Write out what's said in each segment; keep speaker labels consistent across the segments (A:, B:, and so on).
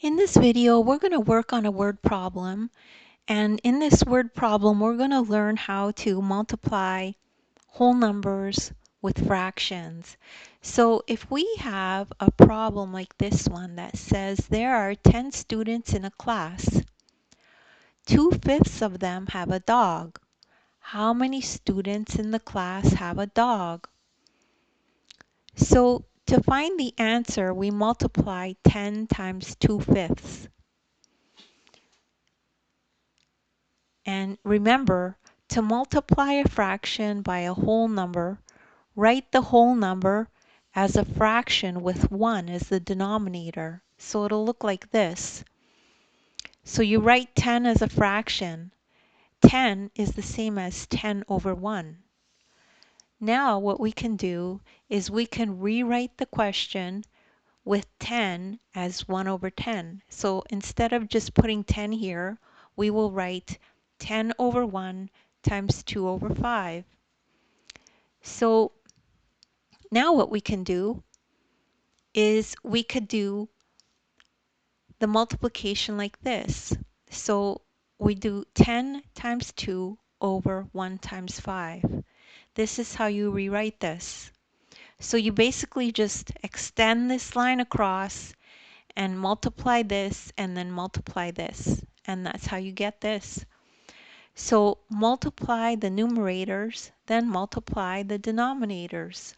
A: In this video, we're going to work on a word problem. And in this word problem, we're going to learn how to multiply whole numbers with fractions. So if we have a problem like this one that says there are 10 students in a class, 2/5 of them have a dog. How many students in the class have a dog? So to find the answer, we multiply 10 times 2/5. And remember, to multiply a fraction by a whole number, write the whole number as a fraction with 1 as the denominator. So it'll look like this. So you write 10 as a fraction. 10 is the same as 10 over 1. Now what we can do is we can rewrite the question with 10 as 1 over 10. So instead of just putting 10 here, we will write 10 over 1 times 2 over 5. So now what we can do is we could do the multiplication like this. So we do 10 times 2 over 1 times 5. This is how you rewrite this. So you basically just extend this line across and multiply this and then multiply this. And that's how you get this. So multiply the numerators, then multiply the denominators.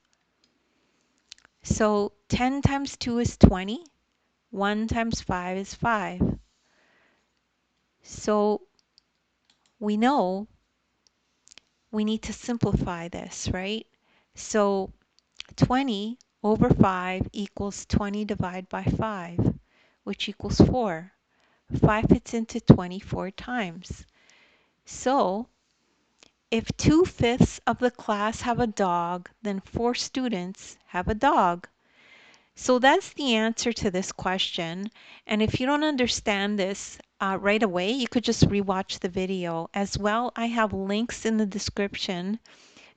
A: So 10 times 2 is 20. 1 times 5 is 5. So we know we need to simplify this, right? So 20 over 5 equals 20 divided by 5, which equals 4. 5 fits into 24 times. So if 2/5 of the class have a dog, then 4 students have a dog. So that's the answer to this question. And if you don't understand this right away, you could just rewatch the video. As well, I have links in the description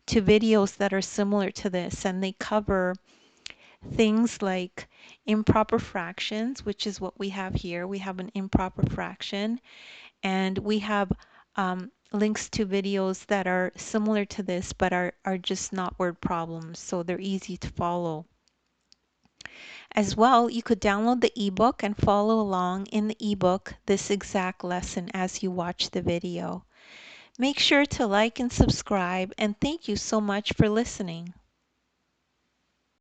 A: to videos that are similar to this, and they cover things like improper fractions, which is what we have here. We have an improper fraction, and we have links to videos that are similar to this but are just not word problems, so they're easy to follow. As well, you could download the ebook and follow along in the ebook this exact lesson as you watch the video. Make sure to like and subscribe, and thank you so much for listening.